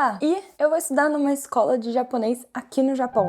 Olá! E eu vou estudar numa escola de japonês aqui no Japão.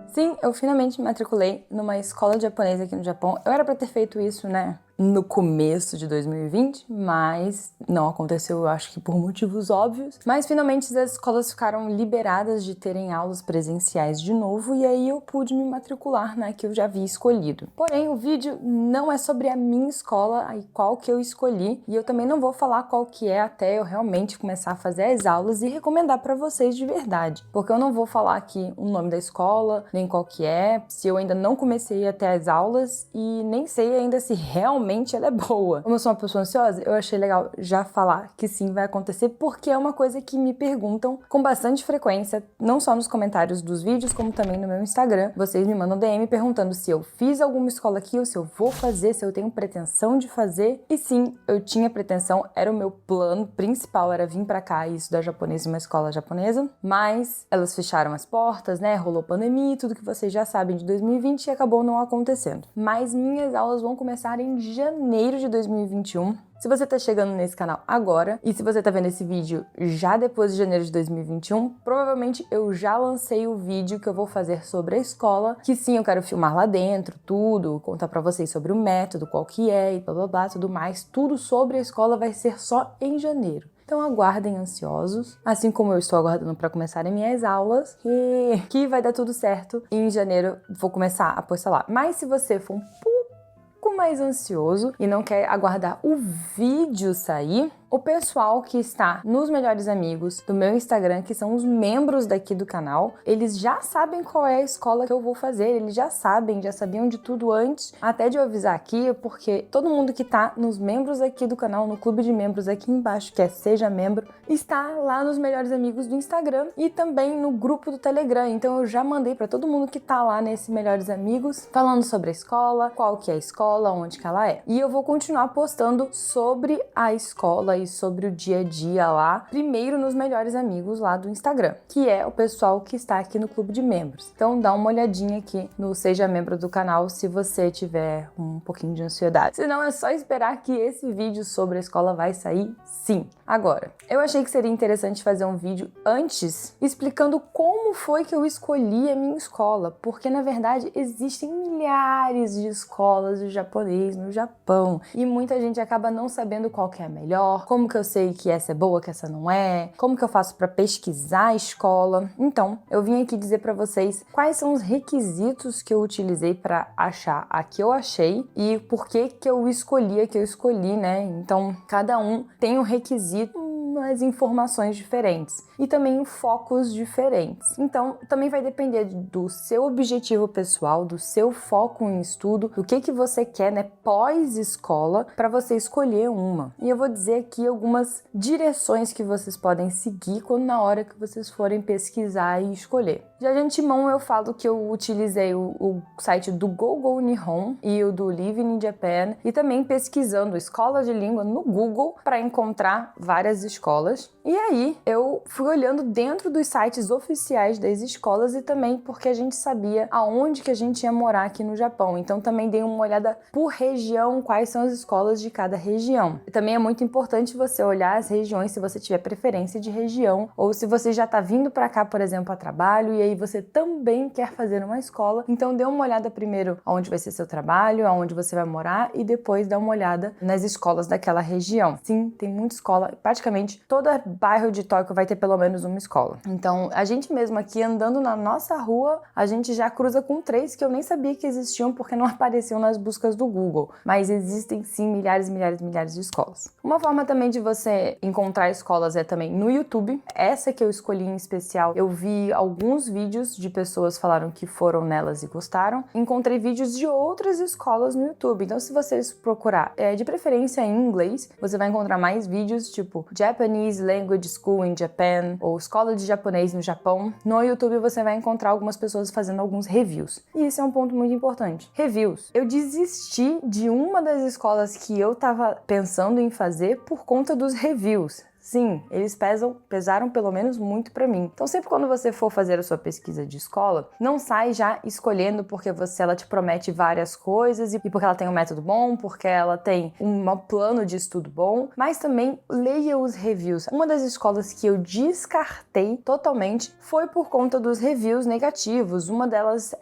Sim, eu finalmente me matriculei numa escola de japonês aqui no Japão. Eu era pra ter feito isso, né, no começo de 2020, mas não aconteceu, eu acho que por motivos óbvios. Mas finalmente as escolas ficaram liberadas de terem aulas presenciais de novo e aí eu pude me matricular na que eu já havia escolhido. Porém, o vídeo não é sobre a minha escola e qual que eu escolhi, e eu também não vou falar qual que é até eu realmente começar a fazer as aulas e recomendar pra vocês de verdade. Porque eu não vou falar aqui o nome da escola, nem qual que é, se eu ainda não comecei até as aulas e nem sei ainda se realmente ela é boa. Como eu sou uma pessoa ansiosa, eu achei legal já falar que sim, vai acontecer, porque é uma coisa que me perguntam com bastante frequência, não só nos comentários dos vídeos, como também no meu Instagram. Vocês me mandam DM perguntando se eu fiz alguma escola aqui ou se eu vou fazer, se eu tenho pretensão de fazer. E sim, eu tinha pretensão, era o meu plano principal, era vir pra cá e estudar japonês em uma escola japonesa, mas elas fecharam as portas, né, rolou pandemia, tudo que vocês já sabem de 2020 e acabou não acontecendo. Mas minhas aulas vão começar em janeiro de 2021. Se você tá chegando nesse canal agora e se você tá vendo esse vídeo já depois de janeiro de 2021, provavelmente eu já lancei o vídeo que eu vou fazer sobre a escola, que sim, eu quero filmar lá dentro, tudo, contar pra vocês sobre o método, qual que é e blá blá blá, tudo mais, tudo sobre a escola vai ser só em janeiro. Então aguardem ansiosos, assim como eu estou aguardando para começarem minhas aulas, e que vai dar tudo certo. E em janeiro vou começar a postar lá. Mas se você for um pouco mais ansioso e não quer aguardar o vídeo sair, o pessoal que está nos melhores amigos do meu Instagram, que são os membros daqui do canal, eles já sabem qual é a escola que eu vou fazer, eles já sabiam de tudo antes, até de eu avisar aqui, porque todo mundo que tá nos membros aqui do canal, no clube de membros aqui embaixo, que é Seja Membro, está lá nos melhores amigos do Instagram e também no grupo do Telegram. Então eu já mandei para todo mundo que tá lá nesse melhores amigos, falando sobre a escola, qual que é a escola, onde que ela é. E eu vou continuar postando sobre a escola e sobre o dia a dia lá, primeiro nos melhores amigos lá do Instagram, que é o pessoal que está aqui no clube de membros. Então dá uma olhadinha aqui no Seja Membro do canal se você tiver um pouquinho de ansiedade. Senão é só esperar que esse vídeo sobre a escola vai sair sim. Agora, eu achei que seria interessante fazer um vídeo antes explicando como foi que eu escolhi a minha escola, porque na verdade existem milhares de escolas de japonês no Japão e muita gente acaba não sabendo qual que é a melhor, como que eu sei que essa é boa, que essa não é, como que eu faço para pesquisar a escola. Então, eu vim aqui dizer para vocês quais são os requisitos que eu utilizei para achar a que eu achei e por que que eu escolhi a que eu escolhi, né? Então, cada um tem um requisito, umas informações diferentes e também focos diferentes. Então, também vai depender do seu objetivo pessoal, do seu foco em estudo, do que você quer, né, pós-escola, para você escolher uma. E eu vou dizer aqui algumas direções que vocês podem seguir quando na hora que vocês forem pesquisar e escolher. Já de antemão eu falo que eu utilizei o site do Google Nihon e o do Living in Japan e também pesquisando escola de língua no Google para encontrar várias escolas. E aí eu fui olhando dentro dos sites oficiais das escolas e também porque a gente sabia aonde que a gente ia morar aqui no Japão. Então também dei uma olhada por região, quais são as escolas de cada região. E também é muito importante você olhar as regiões se você tiver preferência de região ou se você já está vindo para cá, por exemplo, a trabalho e aí você também quer fazer uma escola. Então dê uma olhada primeiro aonde vai ser seu trabalho, aonde você vai morar e depois dá uma olhada nas escolas daquela região. Sim, tem muita escola, praticamente todo bairro de Tóquio vai ter pelo menos uma escola. Então, a gente mesmo aqui andando na nossa rua, a gente já cruza com 3 que eu nem sabia que existiam porque não apareciam nas buscas do Google. Mas existem sim milhares de escolas. Uma forma também de você encontrar escolas é também no YouTube. Essa que eu escolhi em especial, eu vi alguns vídeos de pessoas que falaram que foram nelas e gostaram. Encontrei vídeos de outras escolas no YouTube. Então, se vocês procurar, de preferência em inglês, você vai encontrar mais vídeos tipo Japanese Language School in Japan ou Escola de Japonês no Japão. No YouTube você vai encontrar algumas pessoas fazendo alguns reviews. E isso é um ponto muito importante. Reviews. Eu desisti de uma das escolas que eu tava pensando em fazer por conta dos reviews. Sim, eles pesaram pelo menos muito pra mim. Então sempre quando você for fazer a sua pesquisa de escola, não sai já escolhendo porque ela te promete várias coisas e porque ela tem um método bom, porque ela tem um plano de estudo bom, mas também leia os reviews. Uma das escolas que eu descartei totalmente foi por conta dos reviews negativos. Uma delas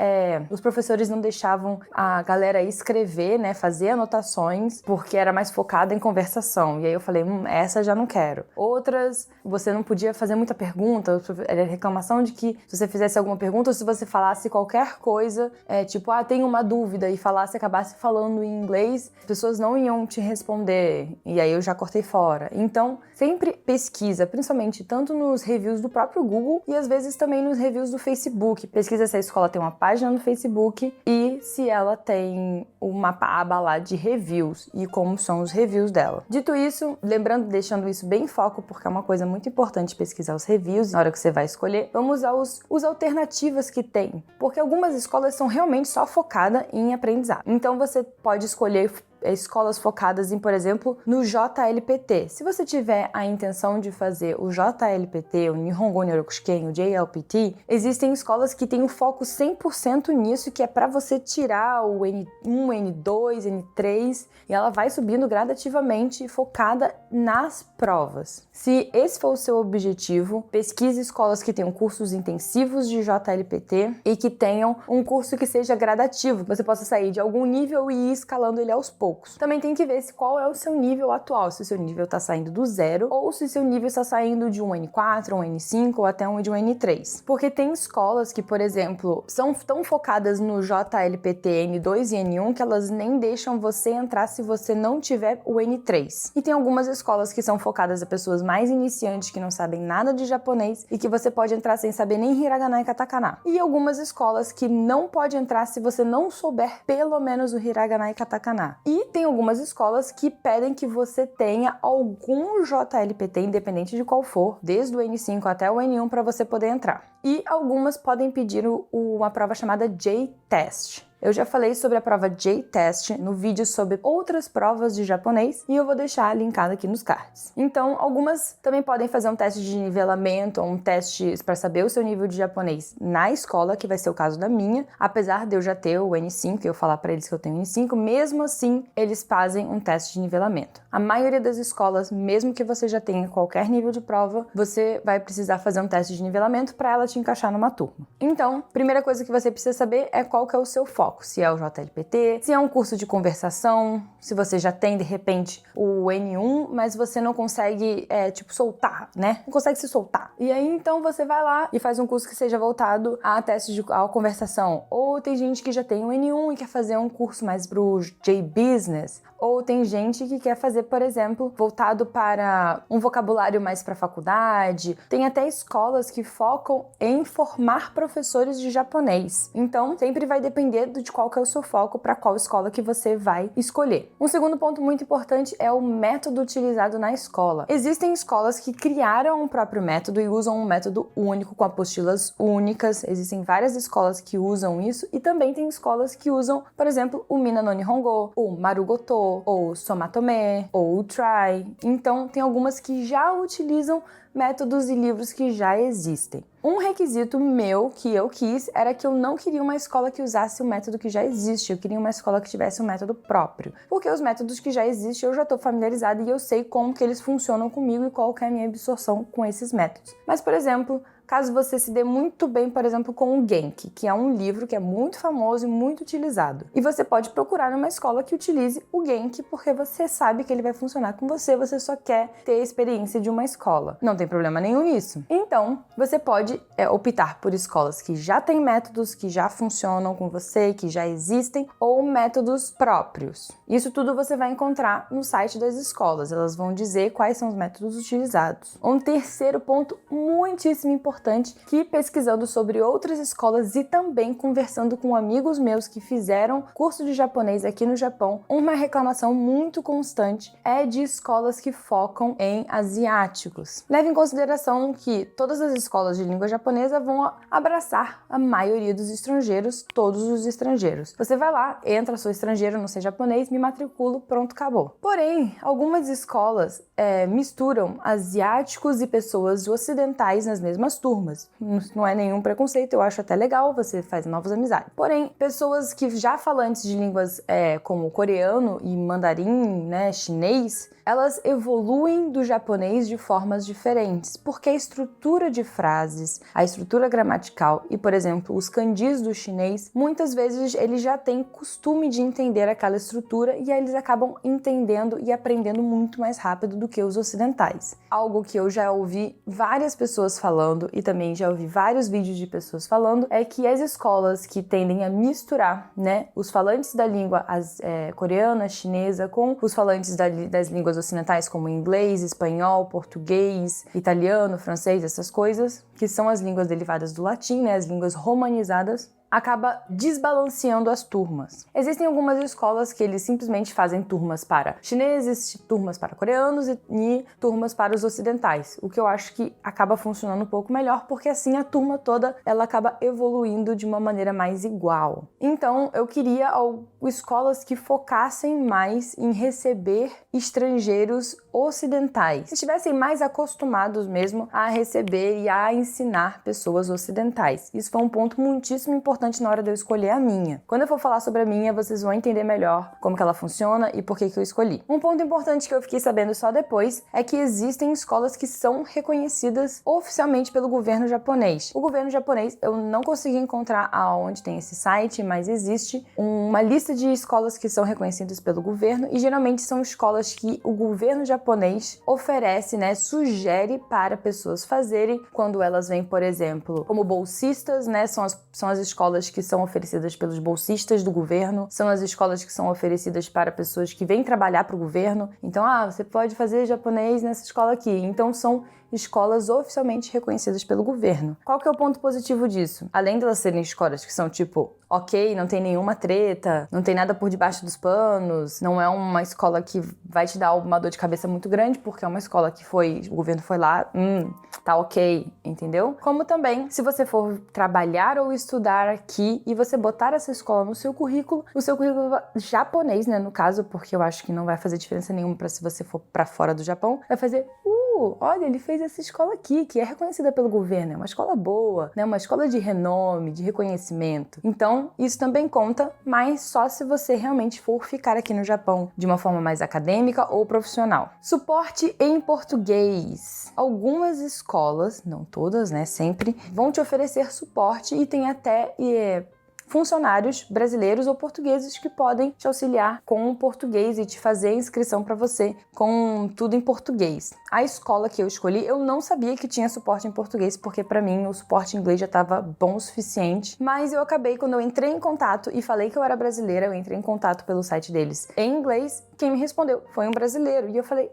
os professores não deixavam a galera escrever, né, fazer anotações, porque era mais focada em conversação. E aí eu falei, essa já não quero. Outras, você não podia fazer muita pergunta, era reclamação de que se você fizesse alguma pergunta ou se você falasse qualquer coisa, tipo, tenho uma dúvida e acabasse falando em inglês, as pessoas não iam te responder. E aí eu já cortei fora. Então, sempre pesquisa, principalmente tanto nos reviews do próprio Google e às vezes também nos reviews do Facebook. Pesquisa se a escola tem uma página no Facebook e se ela tem uma aba lá de reviews e como são os reviews dela. Dito isso, lembrando, deixando isso bem em foco, porque é uma coisa muito importante pesquisar os reviews na hora que você vai escolher, vamos aos alternativas que tem, porque algumas escolas são realmente só focadas em aprendizado. Então você pode escolher escolas focadas em, por exemplo, no JLPT. Se você tiver a intenção de fazer o JLPT, o Nihongo Nyoroshiken, o JLPT, existem escolas que têm o foco 100% nisso, que é para você tirar o N1, N2, N3, e ela vai subindo gradativamente focada nas provas. Se esse for o seu objetivo, pesquise escolas que tenham cursos intensivos de JLPT e que tenham um curso que seja gradativo, que você possa sair de algum nível e ir escalando ele aos poucos. Também tem que ver qual é o seu nível atual, se o seu nível está saindo do zero ou se o seu nível está saindo de um N4, um N5 ou até de um N3. Porque tem escolas que, por exemplo, são tão focadas no JLPT N2 e N1 que elas nem deixam você entrar se você não tiver o N3. E tem algumas escolas que são focadas a pessoas mais iniciantes que não sabem nada de japonês e que você pode entrar sem saber nem hiragana e katakana. E algumas escolas que não pode entrar se você não souber pelo menos o hiragana e katakana. E tem algumas escolas que pedem que você tenha algum JLPT, independente de qual for, desde o N5 até o N1 para você poder entrar. E algumas podem pedir uma prova chamada J-Test. Eu já falei sobre a prova J-Test no vídeo sobre outras provas de japonês e eu vou deixar linkado aqui nos cards. Então, algumas também podem fazer um teste de nivelamento ou um teste para saber o seu nível de japonês na escola, que vai ser o caso da minha. Apesar de eu já ter o N5 e eu falar para eles que eu tenho N5, mesmo assim, eles fazem um teste de nivelamento. A maioria das escolas, mesmo que você já tenha qualquer nível de prova, você vai precisar fazer um teste de nivelamento para ela te encaixar numa turma. Então, primeira coisa que você precisa saber é qual que é o seu foco. Se é o JLPT, se é um curso de conversação, se você já tem, de repente, o N1, mas você não consegue, soltar, né? Não consegue se soltar. E aí, então, você vai lá e faz um curso que seja voltado a testes à conversação. Ou tem gente que já tem o N1 e quer fazer um curso mais pro J-Business. Ou tem gente que quer fazer, por exemplo, voltado para um vocabulário mais para faculdade. Tem até escolas que focam em formar professores de japonês. Então, sempre vai depender de qual que é o seu foco para qual escola que você vai escolher. Um segundo ponto muito importante é o método utilizado na escola. Existem escolas que criaram o próprio método e usam um método único com apostilas únicas. Existem várias escolas que usam isso e também tem escolas que usam, por exemplo, o Mina no Nihongo, o Marugoto, ou Somatome, ou o Try. Então, tem algumas que já utilizam métodos e livros que já existem. Um requisito meu que eu quis era que eu não queria uma escola que usasse o método que já existe, eu queria uma escola que tivesse um método próprio. Porque os métodos que já existem eu já estou familiarizada e eu sei como que eles funcionam comigo e qual que é a minha absorção com esses métodos. Mas, por exemplo, caso você se dê muito bem, por exemplo, com o Genki, que é um livro que é muito famoso e muito utilizado. E você pode procurar numa escola que utilize o Genki, porque você sabe que ele vai funcionar com você, você só quer ter a experiência de uma escola. Não tem problema nenhum nisso. Então, você pode optar por escolas que já têm métodos, que já funcionam com você, que já existem, ou métodos próprios. Isso tudo você vai encontrar no site das escolas. Elas vão dizer quais são os métodos utilizados. Um terceiro ponto muitíssimo importante importante que, pesquisando sobre outras escolas e também conversando com amigos meus que fizeram curso de japonês aqui no Japão, uma reclamação muito constante é de escolas que focam em asiáticos. Leve em consideração que todas as escolas de língua japonesa vão abraçar a maioria dos estrangeiros, todos os estrangeiros. Você vai lá, entra, sou estrangeiro, não sei japonês, me matriculo, pronto, acabou. Porém, algumas escolas misturam asiáticos e pessoas ocidentais nas mesmas turmas. Não é nenhum preconceito, eu acho até legal, você faz novas amizades. Porém, pessoas que já falantes de línguas como coreano e mandarim, né, chinês, elas evoluem do japonês de formas diferentes, porque a estrutura de frases, a estrutura gramatical e, por exemplo, os kanjis do chinês, muitas vezes eles já têm costume de entender aquela estrutura e aí eles acabam entendendo e aprendendo muito mais rápido do que os ocidentais. Algo que eu já ouvi várias pessoas falando e também já ouvi vários vídeos de pessoas falando é que as escolas que tendem a misturar, né, os falantes da língua coreana, chinesa com os falantes das línguas ocidentais como inglês, espanhol, português, italiano, francês, essas coisas, que são as línguas derivadas do latim, né, as línguas romanizadas, acaba desbalanceando as turmas. Existem algumas escolas que eles simplesmente fazem turmas para chineses, turmas para coreanos e turmas para os ocidentais, o que eu acho que acaba funcionando um pouco melhor, porque assim a turma toda ela acaba evoluindo de uma maneira mais igual. Então eu queria escolas que focassem mais em receber estrangeiros ocidentais, que estivessem mais acostumados mesmo a receber e a ensinar pessoas ocidentais. Isso foi um ponto muitíssimo importante na hora de eu escolher a minha. Quando eu for falar sobre a minha, vocês vão entender melhor como que ela funciona e por que eu escolhi. Um ponto importante que eu fiquei sabendo só depois é que existem escolas que são reconhecidas oficialmente pelo governo japonês. O governo japonês, eu não consegui encontrar aonde tem esse site, mas existe uma lista de escolas que são reconhecidas pelo governo e geralmente são escolas que o governo japonês oferece, né, sugere para pessoas fazerem quando elas vêm, por exemplo, como bolsistas, né, são as escolas que são oferecidas pelos bolsistas do governo, são as escolas que são oferecidas para pessoas que vêm trabalhar para o governo. Então, você pode fazer japonês nessa escola aqui. Então, são escolas oficialmente reconhecidas pelo governo. Qual que é o ponto positivo disso? Além de elas serem escolas que são tipo, ok, não tem nenhuma treta, não tem nada por debaixo dos panos, não é uma escola que vai te dar uma dor de cabeça muito grande, porque é uma escola que o governo foi lá, tá ok, entendeu? Como também, se você for trabalhar ou estudar aqui e você botar essa escola no seu currículo, o seu currículo japonês, né, no caso, porque eu acho que não vai fazer diferença nenhuma para se você for para fora do Japão, vai fazer, olha, ele fez essa escola aqui, que é reconhecida pelo governo, é uma escola boa, né? Uma escola de renome, de reconhecimento. Então, isso também conta, mas só se você realmente for ficar aqui no Japão de uma forma mais acadêmica ou profissional. Suporte em português. Algumas escolas, não todas, né, sempre, vão te oferecer suporte e tem até funcionários brasileiros ou portugueses que podem te auxiliar com o português e te fazer a inscrição para você com tudo em português. A escola que eu escolhi, eu não sabia que tinha suporte em português, porque para mim o suporte em inglês já estava bom o suficiente, mas eu acabei, quando eu entrei em contato e falei que eu era brasileira, eu entrei em contato pelo site deles em inglês, quem me respondeu foi um brasileiro, e eu falei,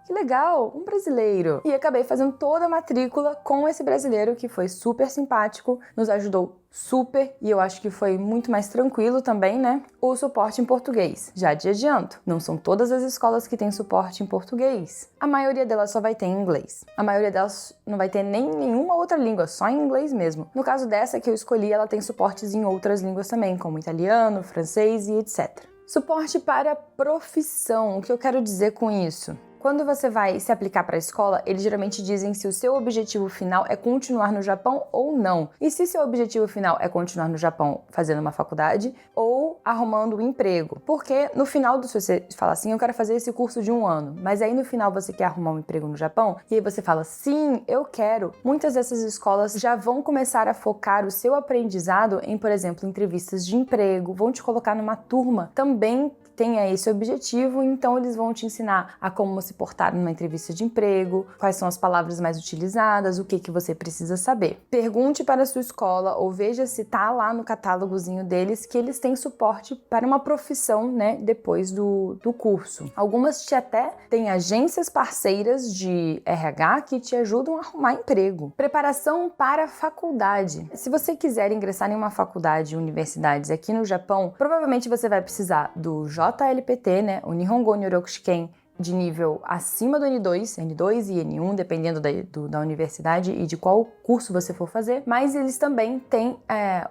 que legal, um brasileiro. E acabei fazendo toda a matrícula com esse brasileiro, que foi super simpático, nos ajudou super, e eu acho que foi muito mais tranquilo também, né? O suporte em português. Já de adianto, não são todas as escolas que têm suporte em português. A maioria delas só vai ter em inglês. A maioria delas não vai ter nem nenhuma outra língua, só em inglês mesmo. No caso dessa que eu escolhi, ela tem suportes em outras línguas também, como italiano, francês e etc. Suporte para profissão. O que eu quero dizer com isso? Quando você vai se aplicar para a escola, eles geralmente dizem se o seu objetivo final é continuar no Japão ou não. E se seu objetivo final é continuar no Japão fazendo uma faculdade ou arrumando um emprego. Porque no final você fala assim, eu quero fazer esse curso de 1 ano, mas aí no final você quer arrumar um emprego no Japão, e aí você fala, sim, eu quero. Muitas dessas escolas já vão começar a focar o seu aprendizado em, por exemplo, entrevistas de emprego, vão te colocar numa turma também tenha esse objetivo, então eles vão te ensinar a como se portar numa entrevista de emprego, quais são as palavras mais utilizadas, o que você precisa saber. Pergunte para a sua escola ou veja se tá lá no catálogozinho deles que eles têm suporte para uma profissão, né, depois do curso. Algumas até têm agências parceiras de RH que te ajudam a arrumar emprego. Preparação para a faculdade. Se você quiser ingressar em uma faculdade e universidades aqui no Japão, provavelmente você vai precisar do JLPT, né, o Nihongo Nyoryokushiken, de nível acima do N2 e N1, dependendo da universidade e de qual curso você for fazer, mas eles também têm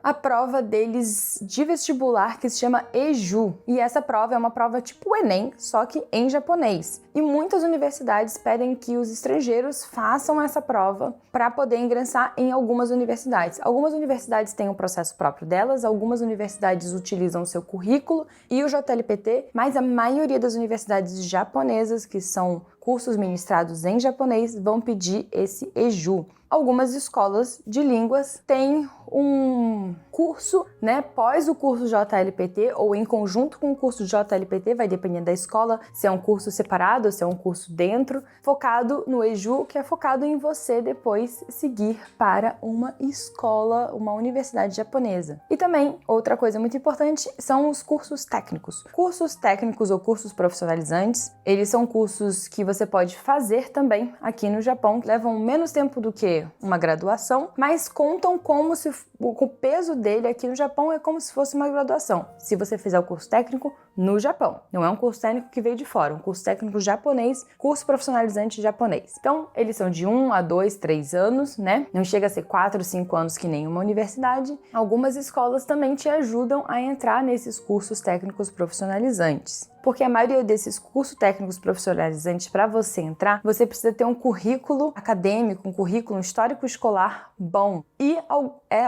a prova deles de vestibular que se chama EJU, e essa prova é uma prova tipo Enem, só que em japonês. E muitas universidades pedem que os estrangeiros façam essa prova para poder ingressar em algumas universidades. Algumas universidades têm um processo próprio delas, algumas universidades utilizam o seu currículo e o JLPT, mas a maioria das universidades japonesas, que são cursos ministrados em japonês, vão pedir esse EJU. Algumas escolas de línguas têm um curso, né, pós o curso JLPT ou em conjunto com o curso JLPT, vai depender da escola, se é um curso separado ou se é um curso dentro, focado no EJU, que é focado em você depois seguir para uma escola, uma universidade japonesa. E também, outra coisa muito importante, são os cursos técnicos. Cursos técnicos ou cursos profissionalizantes, eles são cursos que você pode fazer também aqui no Japão, que levam menos tempo do que uma graduação, mas contam como se o peso dele aqui no Japão é como se fosse uma graduação. Se você fizer o curso técnico no Japão, não é um curso técnico que veio de fora, um curso técnico japonês, curso profissionalizante japonês. Então, eles são de 1 a 2, 3 anos, né? Não chega a ser 4, 5 anos que nem uma universidade. Algumas escolas também te ajudam a entrar nesses cursos técnicos profissionalizantes. Porque a maioria desses cursos técnicos profissionalizantes, para você entrar, você precisa ter um currículo acadêmico, um currículo histórico escolar bom. E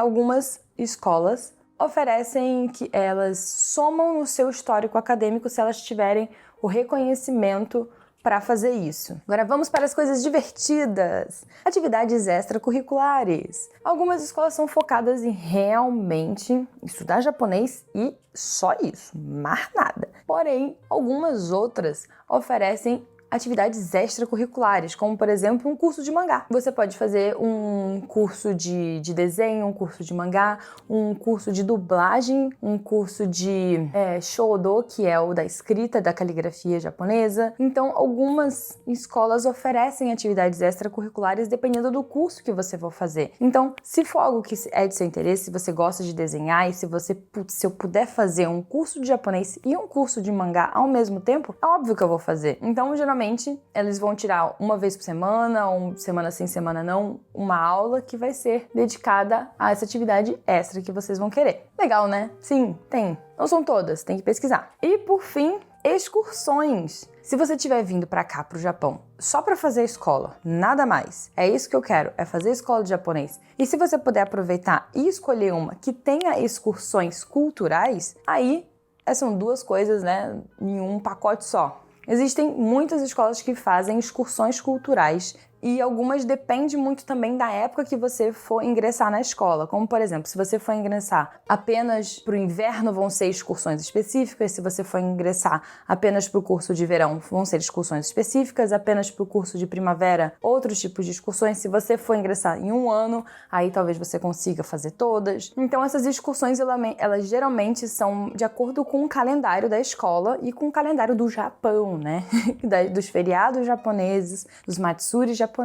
algumas escolas oferecem que elas somam no seu histórico acadêmico se elas tiverem o reconhecimento para fazer isso. Agora vamos para as coisas divertidas. Atividades extracurriculares. Algumas escolas são focadas em realmente estudar japonês e só isso, mais nada. Porém, algumas outras oferecem atividades extracurriculares, como por exemplo um curso de mangá. Você pode fazer um curso de desenho, um curso de mangá, um curso de dublagem, um curso de shoudo, que é o da escrita, da caligrafia japonesa. Então, algumas escolas oferecem atividades extracurriculares dependendo do curso que você for fazer. Então, se for algo que é de seu interesse, se você gosta de desenhar e se eu puder fazer um curso de japonês e um curso de mangá ao mesmo tempo, é óbvio que eu vou fazer. Então, geralmente, eles vão tirar uma vez por semana, ou semana sim, semana não, uma aula que vai ser dedicada a essa atividade extra que vocês vão querer. Legal, né? Sim, tem. Não são todas, tem que pesquisar. E, por fim, excursões. Se você estiver vindo para cá, para o Japão, só para fazer a escola, nada mais, é isso que eu quero, é fazer a escola de japonês. E se você puder aproveitar e escolher uma que tenha excursões culturais, aí são duas coisas, né, em um pacote só. Existem muitas escolas que fazem excursões culturais e algumas dependem muito também da época que você for ingressar na escola. Como, por exemplo, se você for ingressar apenas para o inverno, vão ser excursões específicas. Se você for ingressar apenas para o curso de verão, vão ser excursões específicas. Apenas para o curso de primavera, outros tipos de excursões. Se você for ingressar em um ano, aí talvez você consiga fazer todas. Então, essas excursões, elas geralmente são de acordo com o calendário da escola e com o calendário do Japão, né? Dos feriados japoneses, dos matsuri japoneses.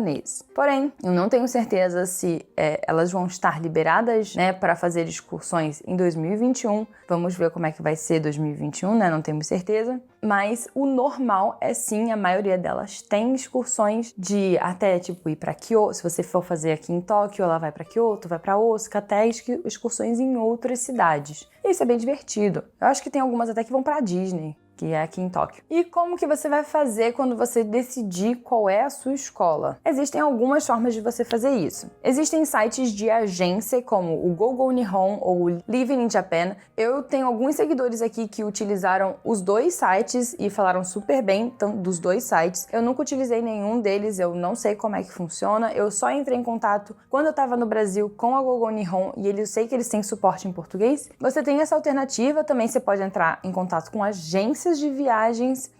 Porém, eu não tenho certeza se elas vão estar liberadas, né, para fazer excursões em 2021. Vamos ver como é que vai ser 2021, né? Não temos certeza. Mas o normal é sim, a maioria delas tem excursões de até tipo ir para Kyoto. Se você for fazer aqui em Tóquio, ela vai para Kyoto, vai para Osaka, até excursões em outras cidades. Isso é bem divertido. Eu acho que tem algumas até que vão para Disney, que é aqui em Tóquio. E como que você vai fazer quando você decidir qual é a sua escola? Existem algumas formas de você fazer isso. Existem sites de agência como o Gogo Nihon ou o Living in Japan. Eu tenho alguns seguidores aqui que utilizaram os dois sites e falaram super bem dos dois sites. Eu nunca utilizei nenhum deles, eu não sei como é que funciona. Eu só entrei em contato quando eu estava no Brasil com a Gogo Nihon e eu sei que eles têm suporte em português. Você tem essa alternativa, também você pode entrar em contato com agências agências de viagens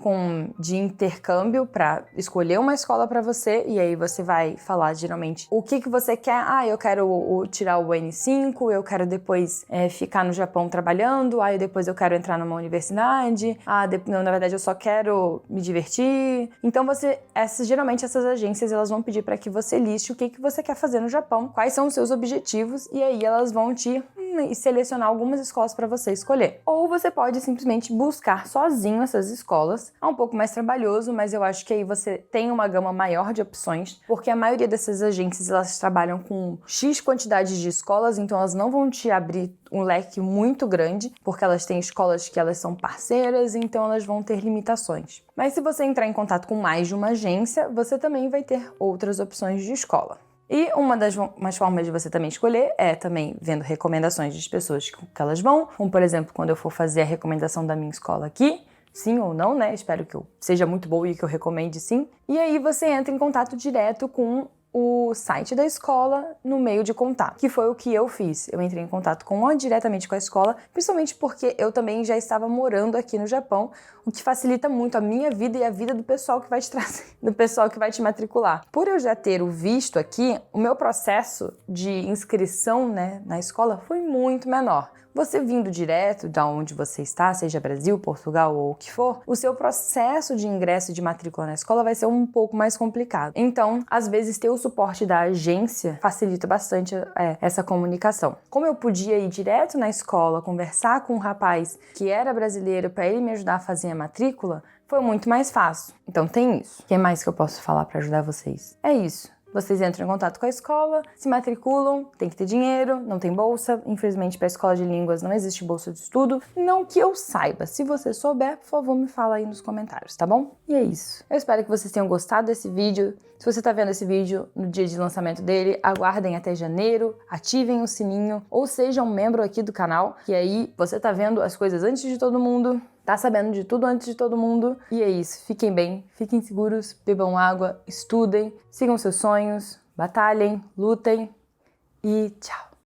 de intercâmbio para escolher uma escola para você, e aí você vai falar geralmente o que você quer. Eu quero tirar o N5, eu quero depois ficar no Japão trabalhando, depois eu quero entrar numa universidade, não, na verdade eu só quero me divertir. Então geralmente essas agências elas vão pedir para que você liste o que você quer fazer no Japão, quais são os seus objetivos, e aí elas vão te selecionar algumas escolas para você escolher. Ou você pode simplesmente buscar sozinho essas escolas. É um pouco mais trabalhoso, mas eu acho que aí você tem uma gama maior de opções, porque a maioria dessas agências elas trabalham com X quantidade de escolas, então elas não vão te abrir um leque muito grande, porque elas têm escolas que elas são parceiras, então elas vão ter limitações. Mas se você entrar em contato com mais de uma agência, você também vai ter outras opções de escola. E umas formas de você também escolher é também vendo recomendações de pessoas que elas vão, como por exemplo, quando eu for fazer a recomendação da minha escola aqui, sim ou não, né? Espero que eu seja muito boa e que eu recomende sim. E aí você entra em contato direto com o site da escola no meio de contato, que foi o que eu fiz. Eu entrei em contato diretamente com a escola, principalmente porque eu também já estava morando aqui no Japão, o que facilita muito a minha vida e a vida do pessoal que vai te trazer, do pessoal que vai te matricular. Por eu já ter o visto aqui, o meu processo de inscrição, né, na escola foi muito menor. Você vindo direto de onde você está, seja Brasil, Portugal ou o que for, o seu processo de ingresso e de matrícula na escola vai ser um pouco mais complicado. Então, às vezes, ter o suporte da agência facilita bastante essa comunicação. Como eu podia ir direto na escola, conversar com um rapaz que era brasileiro para ele me ajudar a fazer a matrícula, foi muito mais fácil. Então, tem isso. O que mais que eu posso falar para ajudar vocês? É isso. Vocês entram em contato com a escola, se matriculam, tem que ter dinheiro, não tem bolsa. Infelizmente, para a escola de línguas não existe bolsa de estudo. Não que eu saiba. Se você souber, por favor, me fala aí nos comentários, tá bom? E é isso. Eu espero que vocês tenham gostado desse vídeo. Se você tá vendo esse vídeo no dia de lançamento dele, aguardem até janeiro, ativem o sininho ou sejam um membro aqui do canal, que aí você tá vendo as coisas antes de todo mundo, tá sabendo de tudo antes de todo mundo. E é isso. Fiquem bem, fiquem seguros, bebam água, estudem, sigam seus sonhos, batalhem, lutem e tchau!